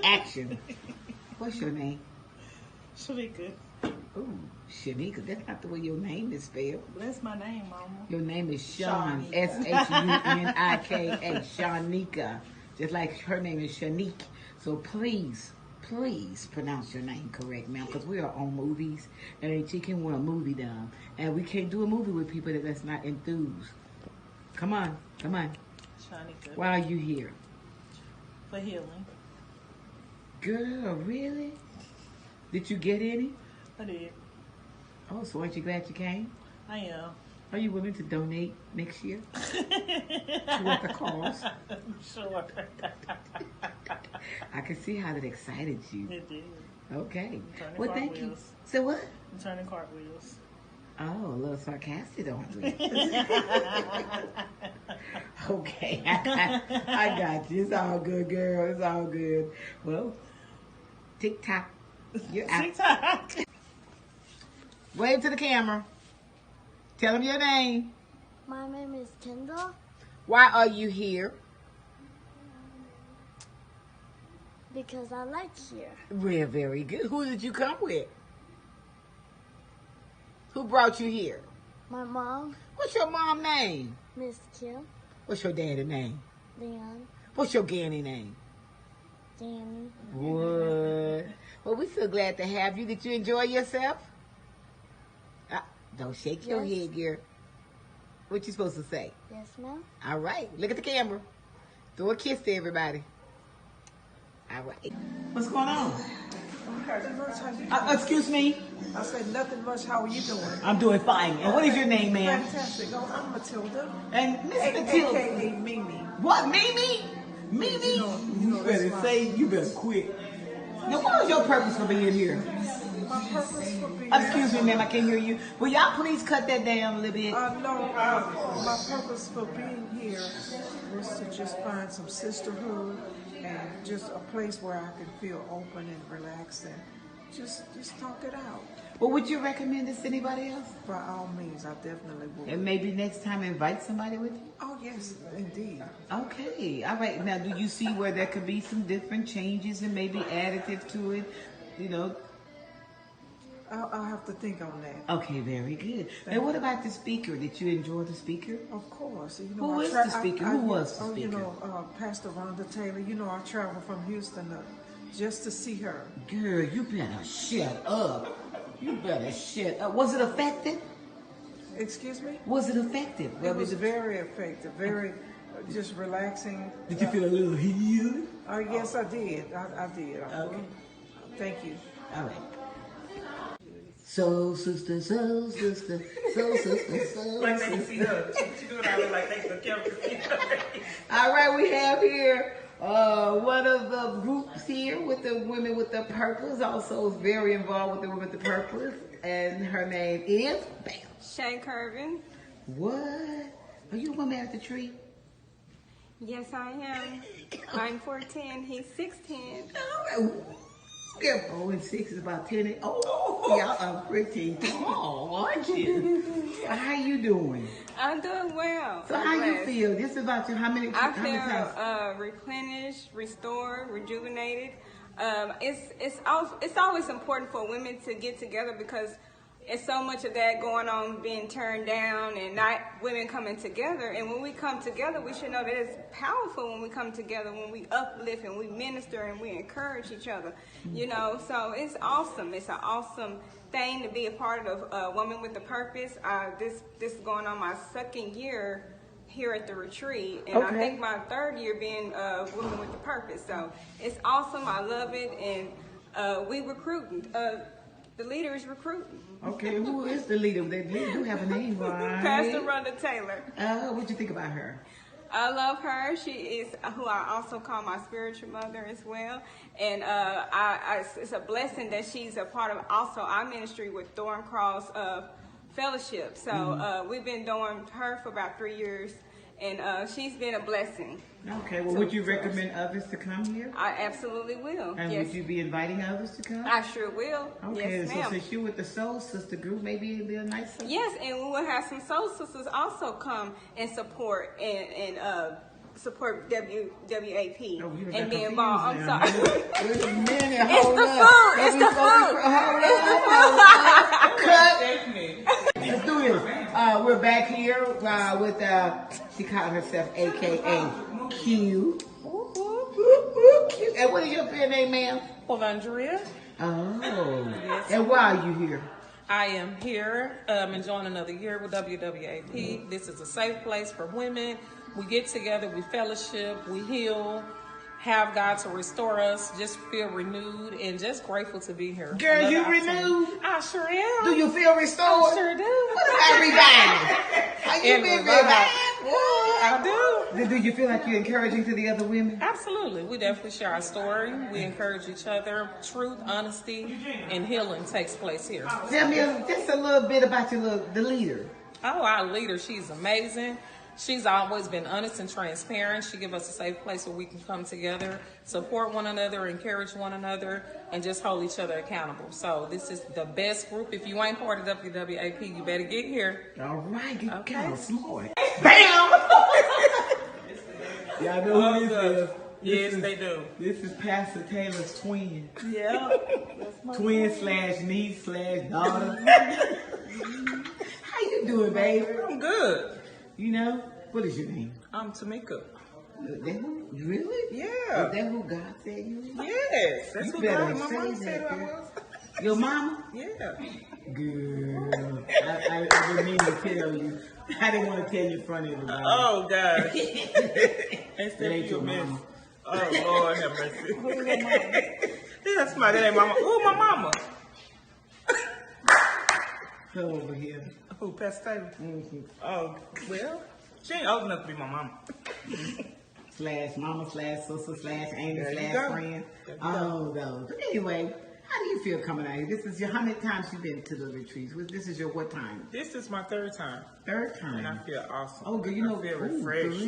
Action. What's your name? Shanika. Ooh, Shanika. That's not the way your name is spelled. That's my name, Mama. Your name is Sean. S-H-U-N-I-K-A. Shanika. Just like her name is Shanique. So please pronounce your name correct, ma'am, because we are on movies and a chicken want a movie done. And we can't do a movie with people that's not enthused. Come on. Shanika. Why are you here? For healing. Girl, really? Did you get any? I did. Oh, so aren't you glad you came? I am. Are you willing to donate next year? Toward the cause? Sure. I can see how that excited you. It did. Okay. Turning Well, thank you. cartwheels. So what? I'm turning cartwheels. Oh, a little sarcastic, aren't we? Okay. I got you. It's all good, girl. It's all good. Well, TikTok. You're out. TikTok. Wave to the camera. Tell them your name. My name is Kendall Why are you here? because I like here. Well, very good. Who did you come with? Who brought you here? My mom, What's your mom's name? Miss Kim, What's your daddy's name? Leon, What's your granny name? Danny. What? Well, we're so glad to have you. Did you enjoy yourself? Don't shake your Yes. head, girl. What you supposed to say? Yes, ma'am. All right. Look at the camera. Throw a kiss to everybody. All right. What's going on? Nothing much. How you doing? Excuse me. I said nothing much. How are you doing? I'm doing fine. And what is your name, ma'am? Fantastic. Oh, I'm Matilda. And Miss Matilda. AKA Mimi. What, Mimi? Mimi? You better say, you better quit. Now, what was your purpose for being here? My purpose for being Excuse me, ma'am, I can't hear you. Will y'all please cut that down a little bit? No, my purpose for being here was to just find some sisterhood and just a place where I can feel open and relaxed and just talk it out. Well, would you recommend this to anybody else? By all means, I definitely would. And maybe next time invite somebody with you? Oh, yes, indeed. Okay, all right. Now, do you see where there could be some different changes and maybe additive to it? You know? I'll have to think on that. Okay, very good. And what about the speaker? Did you enjoy the speaker? Of course. You Who I is the speaker? Who was the speaker? You know, Pastor Rhonda Taylor. You know, I traveled from Houston just to see her. Girl, you better shut up. You better shut up. Was it effective? Excuse me? Was it effective? It was very effective, very just relaxing. Did you feel a little healed? Yes, I did. I did. Okay. Thank you. All right. Soul sister, soul sister, soul sister, soul Like they can sister. see her. She doing all like they can camera see her. All right, we have here one of the groups here with the women with the purpose. Also is very involved with the women with the purpose, and her name is Bam. Shay Curvin. What? Are you a woman at the tree? Yes, I am. I'm 4'10", he's 6'10". All right. Yeah, 4 and 6 is about 10. Oh, y'all are pretty tall, aren't you? How you doing? I'm doing well. So I'm how you blessed. feel? Just about you. How many I times? feel replenished, restored, rejuvenated. It's always important for women to get together because it's so much of that going on being turned down and not women coming together. And when we come together, we should know that it's powerful when we come together, when we uplift and we minister and we encourage each other. You know, so it's awesome. It's an awesome thing to be a part of Women with a Purpose. This is going on my second year here at the retreat, and I think my third year being Women with a Purpose. So it's awesome. I love it, and we recruiting. The leader is recruiting. Okay, who is the leader? They do have a name, right? Pastor Rhonda Taylor. What'd you think about her? I love her. She is who I also call my spiritual mother as well. And it's a blessing that she's a part of also our ministry with Thorncross Fellowship. So we've been doing her for about 3 years, and she's been a blessing. Okay, well, would you recommend others to come here? I absolutely will. And yes. would you be inviting others to come? I sure will. Okay, Yes, so ma'am. since you're with the Soul Sister group, maybe it'd be a nice sister. Yes, and we will have some soul sisters also come and support and support WWAP Oh, you and got be involved. I'm confused sorry. now. Wait a minute, It's hold the up. food. It's the Hold food. up. Cut. Let's do this. We're back here with, she called herself AKA Q. Q. And what is your pen name, ma'am? Andrea. Oh. And why are you here? I am here enjoying another year with WWAP. This is a safe place for women. We get together, we fellowship, we heal, have God to restore us, just feel renewed and just grateful to be here. Girl, Another you opportunity. renewed? I sure am. Do you feel restored? I sure do. What about revived? Are you And been revived. revived? I do. Do you feel like you're encouraging to the other women? Absolutely. We definitely share our story. We encourage each other. Truth, honesty, and healing takes place here. Tell me just a little bit about the leader. Oh, our leader, she's amazing. She's always been honest and transparent. She gives us a safe place where we can come together, support one another, encourage one another, and just hold each other accountable. So this is the best group. If you ain't part of WWAP, you better get here. All right, get Okay. kind of smart. Bam! Y'all know who this is. Yes, they do. This is Pastor Taylor's twin. Yeah. Twin / niece / daughter. How you doing, baby? I'm good. You know, what is your name? I'm Tamika. That who? Really? Yeah. Is that who God said you were? Yes, that's You what better God, my say mom that, said I girl. was. Your mama? Yeah. Girl. I didn't mean to tell you. I didn't want to tell you in front of everybody. Oh, God. They That said ain't you your a mess. mama. Oh, Lord have mercy. That's my that ain't mama. Who my mama? Come over here. Who, Pastor Taylor? Mm-hmm. Oh, well, she ain't old enough to be my mama. / mama / sister / auntie There you / go. friend. There you go. All those. But anyway, how do you feel coming out here? This is your, how many times you been to the retreats? This is your what time? This is my third time, Third time. and I feel awesome. Oh, girl, you know, I feel ooh, refreshed.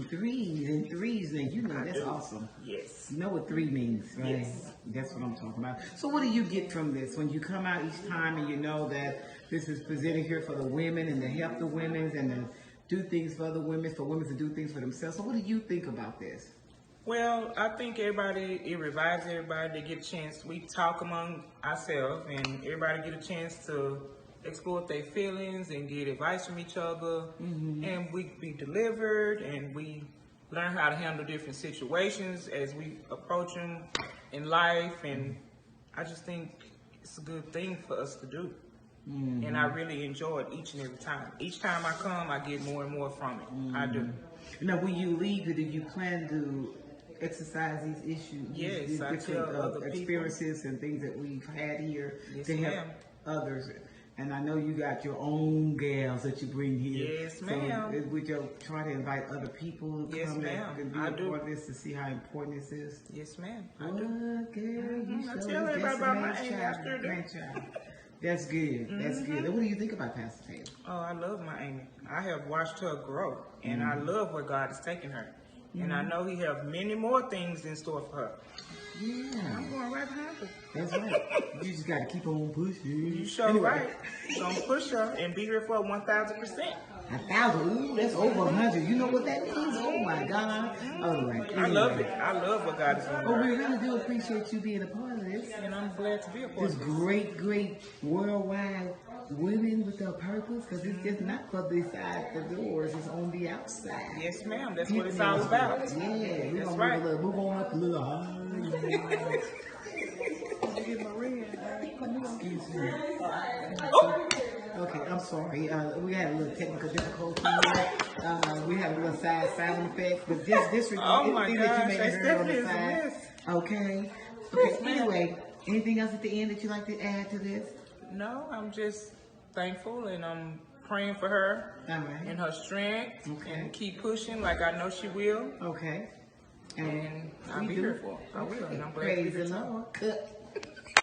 threes and threes, and you know I that's do. awesome. Yes. You know what 3 means, right? Yes. That's what I'm talking about. So what do you get from this when you come out each time and you know that this is presented here for the women and to help the women and to do things for other women, for women to do things for themselves? So what do you think about this? Well, I think it revives everybody. They get a chance. We talk among ourselves, and everybody get a chance to explore their feelings and get advice from each other. And we be delivered, and we learn how to handle different situations as we approach them in life. And I just think it's a good thing for us to do. And I really enjoy it each and every time. Each time I come, I get more and more from it. I do. Now, when you leave, do you plan to exercise these issues? Yes, these I different tell other people. experiences and things that we've had here Yes, to help ma'am. others. And I know you got your own gals that you bring here. Yes, So ma'am. would you try to invite other people to Yes, come ma'am. and be I a do. part of this to see how important this is? Yes, ma'am. I What, do. girl? You I sure tell is everybody about my Destiny's Amy. I child, sure do. grandchild. That's good. That's good. And what do you think about Pastor Taylor? Oh, I love my Amy. I have watched her grow, and I love where God is taking her. And I know He have many more things in store for her. Yeah, I'm going right behind her. that's right. You just got to keep on pushing. You sure Anyway. right. Gonna push her and be here for 1,000%. 1,000. Ooh, that's over 100. You know what that means? Oh my God. All right. I love it. I love what God is doing. Well, we really do appreciate you being a part of this. And I'm glad to be a part This of it. great worldwide women with a purpose, because it's just not for the side the doors, it's on the outside. Yes, ma'am. That's what it's all about. Yeah, we're That's gonna right. move on up a little higher. Excuse me. Okay, I'm sorry. We had a little technical difficulty here. We had a little side sound effect, but this Oh my anything that gosh, you may that's have heard on the definitely a side. mess. Okay. Okay. Anyway, anything else at the end that you'd like to add to this? No, I'm just thankful, and I'm praying for her All right. and her strength, Okay. and keep pushing like I know she will. Okay. And I'll we be do. here for her. I will, and I'm glad to be Praise here the too. Lord. Cut.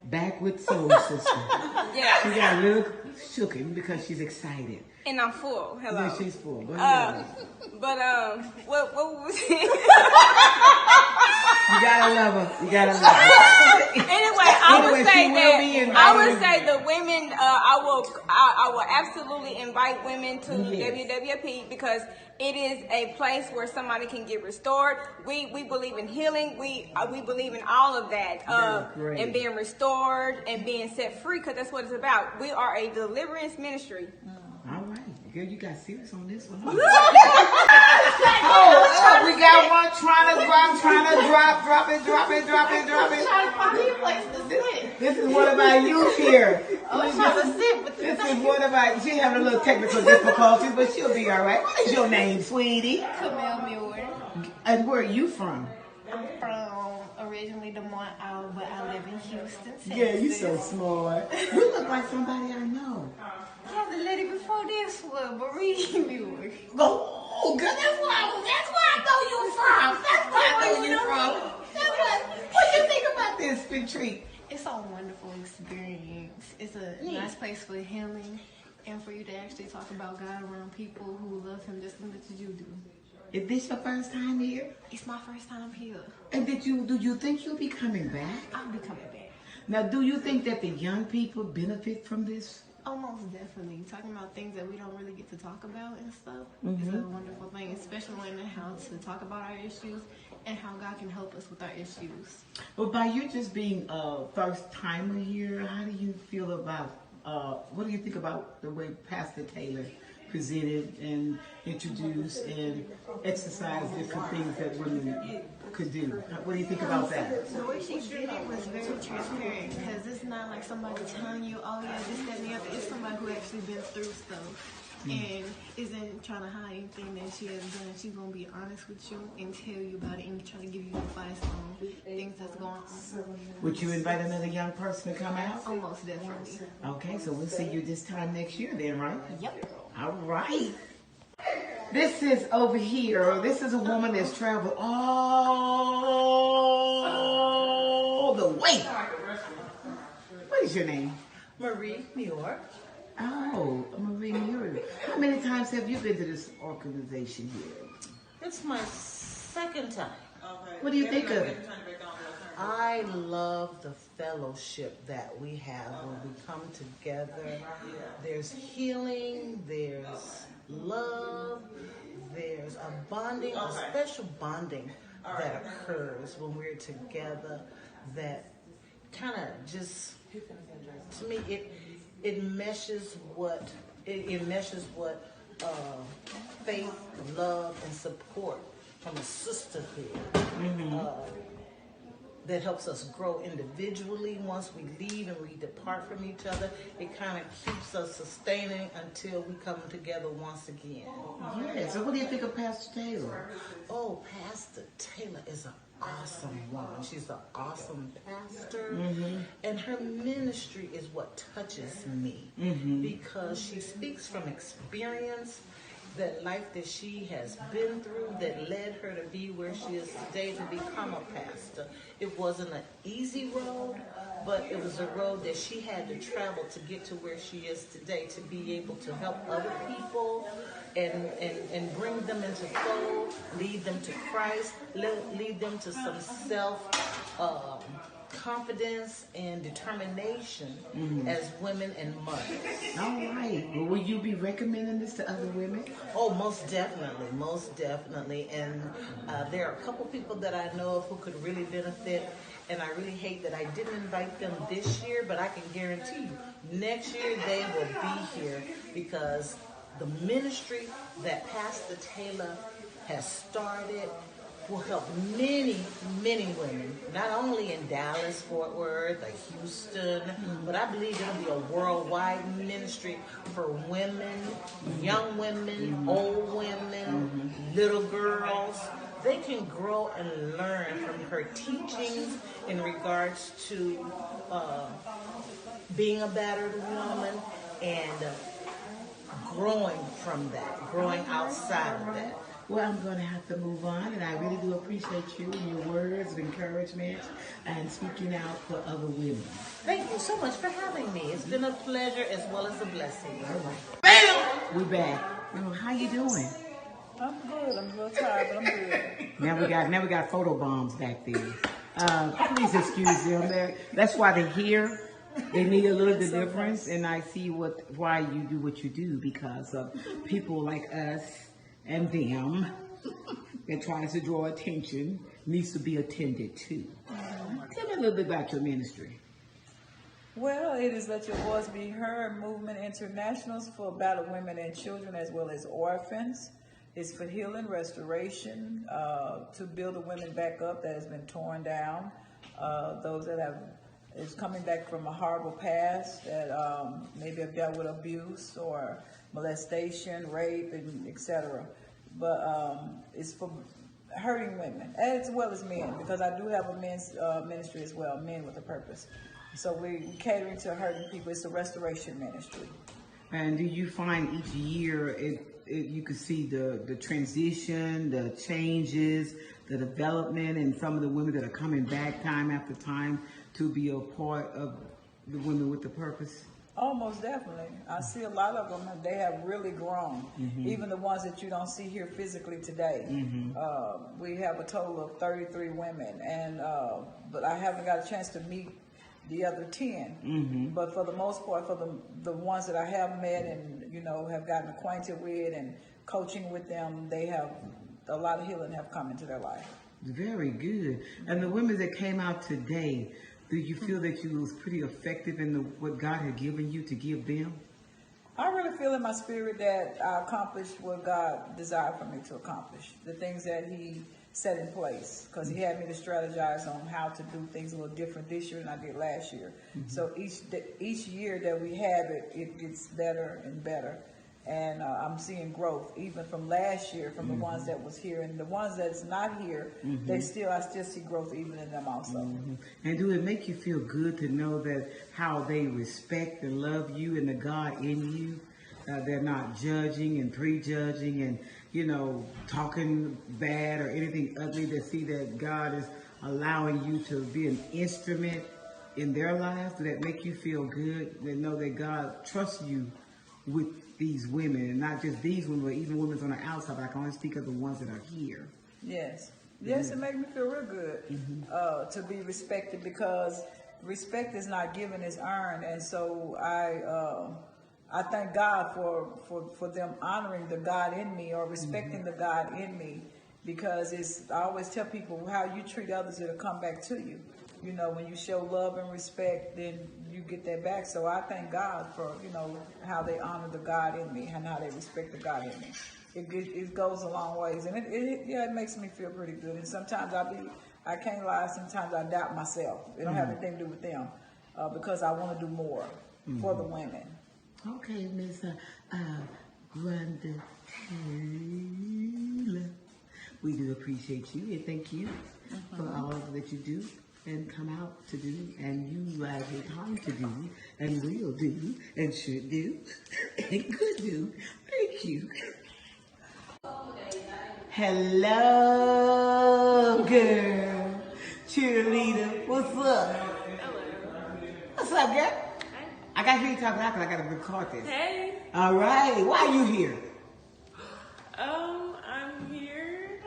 Back with Soul Sister. Yeah. She got a little shooken because she's excited. And I'm full. Hello. Yeah, she's full. Go ahead. But what was it? You gotta love her. You gotta love her. Anyway, Anyway, she will be invited. I would say the women. I will absolutely invite women to WWP because it is a place where somebody can get restored. We believe in healing. We believe in all of that. And being restored and being set free because that's what it's about. We are a deliverance ministry. All right. Girl, you got serious on this one. Oh, we got one trying to drop it. This is what about you here? This is what about, she having a little technical difficulties, but she'll be all right. What is your name, sweetie? Camille Muir. And where are you from? I'm from originally Des Moines, Iowa, but I live in Houston, Texas. Yeah, you so smart. You look like somebody I know. Yeah, the lady before this was Marie Muir. Oh, good. That's where I know you from. What do you think about this retreat? It's a wonderful experience. It's a nice place for healing and for you to actually talk about God around people who love Him just as much as you do. Is this your first time here? It's my first time here. And do you think you'll be coming back? I'll be coming back. Now, do you think that the young people benefit from this? Oh, most definitely. Talking about things that we don't really get to talk about and stuff is a wonderful thing, especially learning how to talk about our issues and how God can help us with our issues. Well, by you just being a first timer here, how do you feel about, what do you think about the way Pastor Taylor presented and introduced and exercised different things that women could do? What do you think about that? The way she did it was very transparent because it's not like somebody telling you, oh yeah, this, that, and the other. It's somebody who actually been through stuff and isn't trying to hide anything that she has done. She's going to be honest with you and tell you about it and try to give you advice on things that's going on. Would you invite another young person to come out? Almost definitely. Okay, so we'll see you this time next year then, right? Yep. All right. This is over here. This is a woman that's traveled all the way. What is your name? Marie Muir. Oh, Marie Muir. How many times have you been to this organization here? It's my second time. What do you think of it? I love the fellowship that we have when we come together. There's healing, there's love, there's a bonding, a special bonding that occurs when we're together that kind of just, to me, it meshes what faith, love, and support from a sisterhood that helps us grow individually. Once we leave and we depart from each other, it kind of keeps us sustaining until we come together once again. Yeah, so what do you think of Pastor Taylor? Oh, Pastor Taylor is an awesome woman. She's an awesome pastor. And her ministry is what touches me because she speaks from experience, that life that she has been through that led her to be where she is today to become a pastor. It wasn't an easy road, but it was a road that she had to travel to get to where she is today, to be able to help other people and bring them into fold, lead them to Christ, lead them to some self-confidence and determination as women and mothers. All right. Well, will you be recommending this to other women? Oh, most definitely. And there are a couple people that I know of who could really benefit, and I really hate that I didn't invite them this year, but I can guarantee you, next year they will be here because the ministry that Pastor Taylor has started will help many, many women, not only in Dallas, Fort Worth, or Houston, but I believe it'll be a worldwide ministry for women, young women, old women, little girls. They can grow and learn from her teachings in regards to being a battered woman and growing from that, growing outside of that. Well, I'm going to have to move on, and I really do appreciate you and your words of encouragement and speaking out for other women. Thank you so much for having me. It's been a pleasure as well as a blessing. All right. Bam! We're back. How you doing? I'm good. I'm a little tired, but I'm good. Now we got photo bombs back there. Please excuse them. That's why they're here. They need a little bit difference, and I see why you do what you do, because of people like us and them that tries to draw attention needs to be attended to. Tell me a little bit about your ministry. Well, it is Let Your Voice Be Heard Movement Internationals for battered women and children as well as orphans. It's for healing, restoration, to build the women back up that has been torn down. Those that is coming back from a horrible past that maybe have dealt with abuse or molestation, rape, and etc. But it's for hurting women as well as men, because I do have a men's ministry as well, Men with a Purpose. So we're catering to hurting people. It's a restoration ministry. And do you find each year you can see the transition, the changes, the development, and some of the women that are coming back time after time to be a part of the Women with the Purpose? Oh, most definitely. I see a lot of them, they have really grown. Even the ones that you don't see here physically today. We have a total of 33 women, and but I haven't got a chance to meet the other 10. But for the most part, for the ones that I have met and have gotten acquainted with and coaching with them, they have a lot of healing have come into their life. Very good. And the women that came out today, do you feel that you was pretty effective in what God had given you to give them? I really feel in my spirit that I accomplished what God desired for me to accomplish, the things that He set in place, because He had me to strategize on how to do things a little different this year than I did last year. So each year that we have it gets better and better, and I'm seeing growth even from last year, from the ones that was here, and the ones that's not here, I still see growth even in them also. And do it make you feel good to know that how they respect and love you and the God in you? They're not judging and prejudging and talking bad or anything ugly. They see that God is allowing you to be an instrument in their lives. Do that make you feel good? They know that God trusts you with these women, and not just these women, but even women on the outside. I can only speak of the ones that are here. Yes, it makes me feel real good to be respected, because respect is not given, it's earned. And so I thank God for them honoring the God in me, or respecting the God in me, because I always tell people, how you treat others, it'll come back to you. When you show love and respect, then you get that back. So I thank God for, how they honor the God in me and how they respect the God in me. It goes a long ways, and it makes me feel pretty good. And sometimes I can't lie, sometimes I doubt myself. It don't have anything to do with them, because I want to do more for the women. Okay, Miss Granda Taylor, we do appreciate you and thank you for all that you do and come out to do, and you have the time to do, and will do, and should do, and could do. Thank you. Hello, girl. Cheerleader, what's up? Hello. What's up, girl? Hey. I got to hear you talk loud because I got to record this. Hey. All right. Why are you here? I'm here.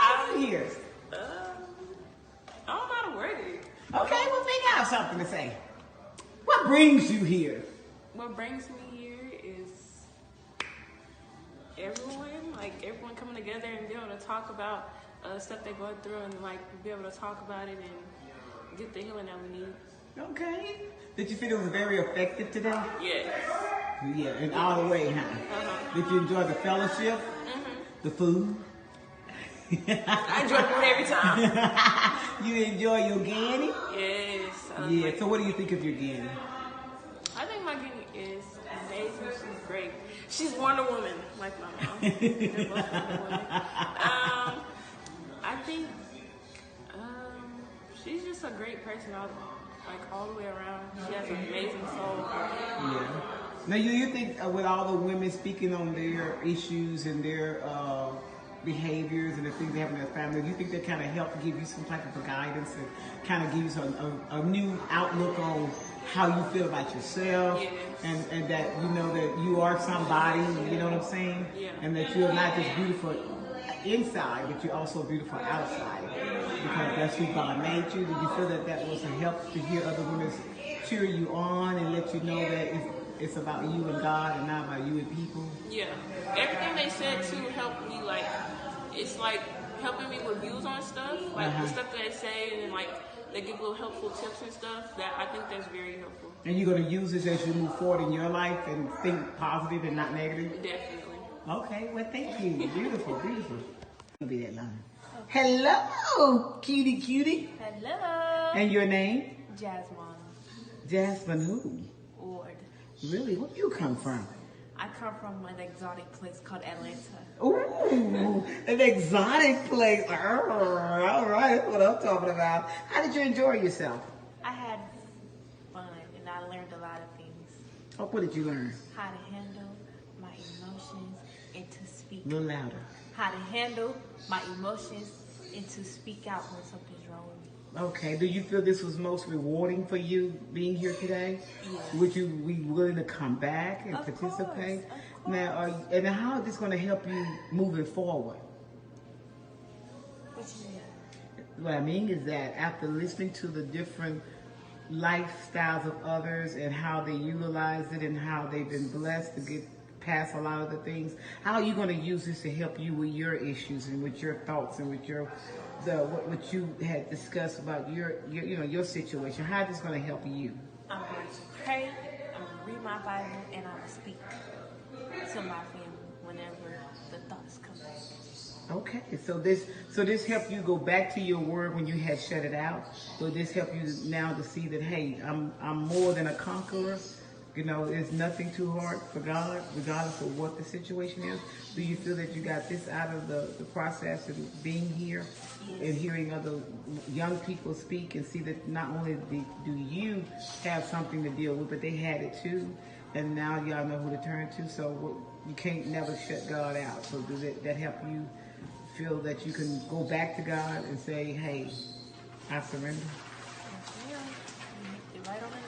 I'm here. I'm not ready. Okay, well, think I have something to say. What brings you here? What brings me here is everyone coming together and be able to talk about stuff they're going through, and be able to talk about it and get the healing that we need. Okay. Did you feel it was very effective today? Yes. Yeah, in all the way, huh? Did you enjoy the fellowship? The food? I enjoy food every time. You enjoy your Ganny? Yes. Yeah, so what do you think of your Ganny? I think my Ganny is amazing. She's great. She's Wonder Woman, like my mom. They're both Wonder Woman. I think she's just a great person, all the way around. She has an amazing soul. Yeah. Now, you think with all the women speaking on their issues and their behaviors and the things they have in their family, do you think they kind of help give you some type of guidance and kind of give you a new outlook on how you feel about yourself? Yes. And that you know that you are somebody, you know what I'm saying? Yeah. And that you're not just beautiful inside, but you're also beautiful outside because that's who God made you. Did you feel that that was a help to hear other women cheer you on and let you know that it's about you and God and not about you and people? Yeah. Everything they said too helped me, like, it's like helping me with views on stuff, like the stuff that they say, and like they give little helpful tips and stuff. That I think that's very helpful. And you're going to use this as you move forward in your life and think positive and not negative? Definitely. Okay, well, thank you. Beautiful, beautiful. It'll be that long. Hello, cutie, cutie. Hello. And your name? Jasmine Jasmine who? Ward. Really? Where you come from? I come from an exotic place called Atlanta. Ooh, an exotic place. All right, that's what I'm talking about. How did you enjoy yourself? I had fun and I learned a lot of things. Oh, what did you learn? How to handle my emotions and to speak. A little louder. How to handle my emotions and to speak out when something's wrong with me. Okay, do you feel this was most rewarding for you being here today? Yes. Would you be willing to come back and Of participate? course. Now, and how is this going to help you moving forward? What you mean? What I mean is that after listening to the different lifestyles of others and how they utilize it and how they've been blessed to get past a lot of the things, how are you going to use this to help you with your issues and with your thoughts and with what you had discussed about your situation? How is this going to help you? I'm going to pray, I'm going to read my Bible, and I'm going to speak to my family whenever the thoughts come back. Okay, so this helped you go back to your word when you had shut it out. So this help you now to see that, hey, I'm more than a conqueror. You know, there's nothing too hard for God, regardless of what the situation is. Do you feel that you got this out of the process of being here and hearing other young people speak and see that not only do you have something to deal with, but they had it too, and now y'all know who to turn to, so you can't never shut God out. So does that help you feel that you can go back to God and say, hey, I surrender? Right on the nail.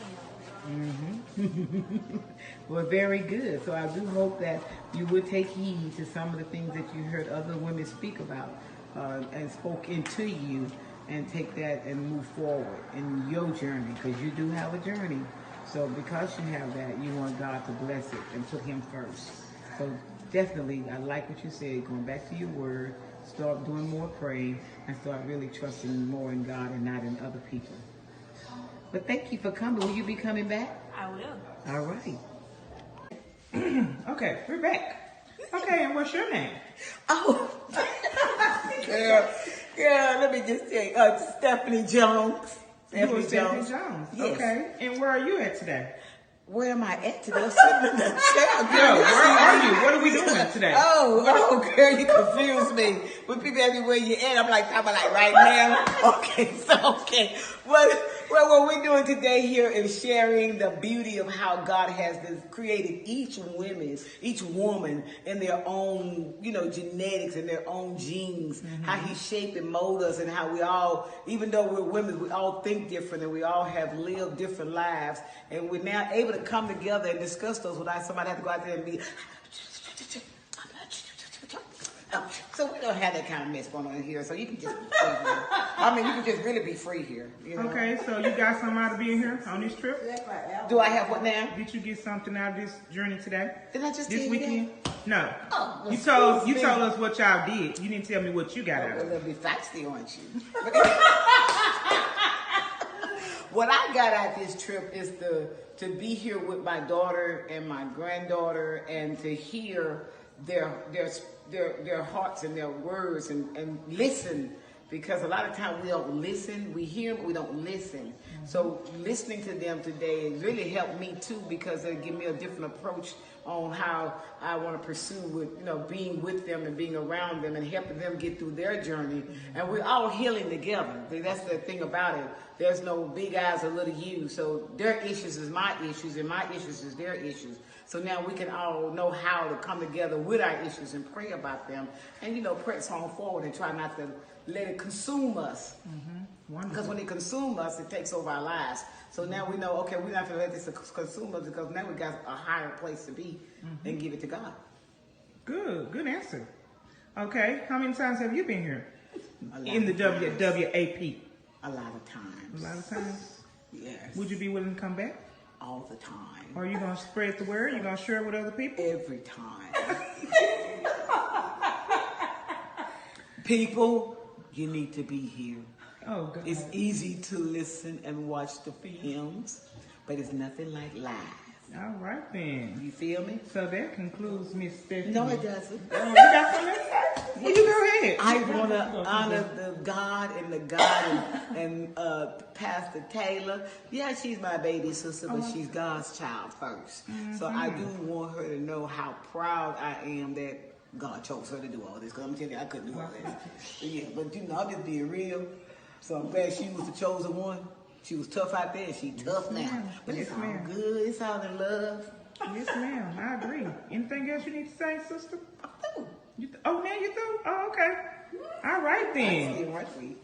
Well, very good. So I do hope that you would take heed to some of the things that you heard other women speak about and spoke into you, and take that and move forward in your journey, because you do have a journey. So because you have that, you want God to bless it and put Him first. So definitely, I like what you said, going back to your word, start doing more praying, and start really trusting more in God and not in other people. But thank you for coming. Will you be coming back? I will. All right. Okay, we're back. Okay, and what's your name? Oh, girl, let me just say, Stephanie Jones. Stephanie Jones. Yes. Okay, and where are you at today? Where am I at today? I'm sitting in the chair. Yo, where are you? What are we doing today? Oh, girl, you confused me. When people ask me where you at, I'm like, right now. Okay. Well, what we're doing today here is sharing the beauty of how God has created each woman in their own, genetics and their own genes, how He shaped and molded us, and how we all, even though we're women, we all think different and we all have lived different lives, and we're now able to come together and discuss those without somebody have to go out there and be. So we don't have that kind of mess going on in here, so you can just be free here. You can just really be free here. Okay, so you got something out of being here on this trip? Do I have what now? Did you get something out of this journey today? Did I just this tell you weekend? that? No. Oh, well, you told us what y'all did. You didn't tell me what you got out A of it. little bit feisty, aren't you? What I got out this trip is to be here with my daughter and my granddaughter, and to hear their hearts and their words, and listen, because a lot of times we don't listen. We hear, but we don't listen. So listening to them today really helped me too, because it give me a different approach on how I want to pursue with, being with them and being around them and helping them get through their journey. And we're all healing together. That's the thing about it. There's no big eyes or little you. So their issues is my issues, and my issues is their issues. So now we can all know how to come together with our issues and pray about them, and press on forward and try not to let it consume us. Because when it consumes us, it takes over our lives. So now we know, okay, we're not going to let this consume us, because now we got a higher place to be and give it to God. Good answer. Okay. How many times have you been here? In the of times. WWAP? A lot of times. A lot of times. Yes. Would you be willing to come back? All the time. Are you going to spread the word? You going to share it with other people? Every time. People, you need to be here. Oh, God. It's easy to listen and watch the films, but it's nothing like live. All right, then. You feel me? So that concludes Miss Stephanie. No, it doesn't. You got something to say? Well, you go ahead. I want to honor the God and Pastor Taylor. Yeah, she's my baby sister, but she's God's child first. So I do want her to know how proud I am that God chose her to do all this. Because I'm telling you, I couldn't do all this. Yeah, but you know, I'm just being real. So I'm glad she was the chosen one. She was tough out there. She tough now. But it's all good. It's all in love. Yes, ma'am. I agree. Anything else you need to say, sister? I'm through. Oh, now you through? Oh, okay. All right, then. I see it right for you.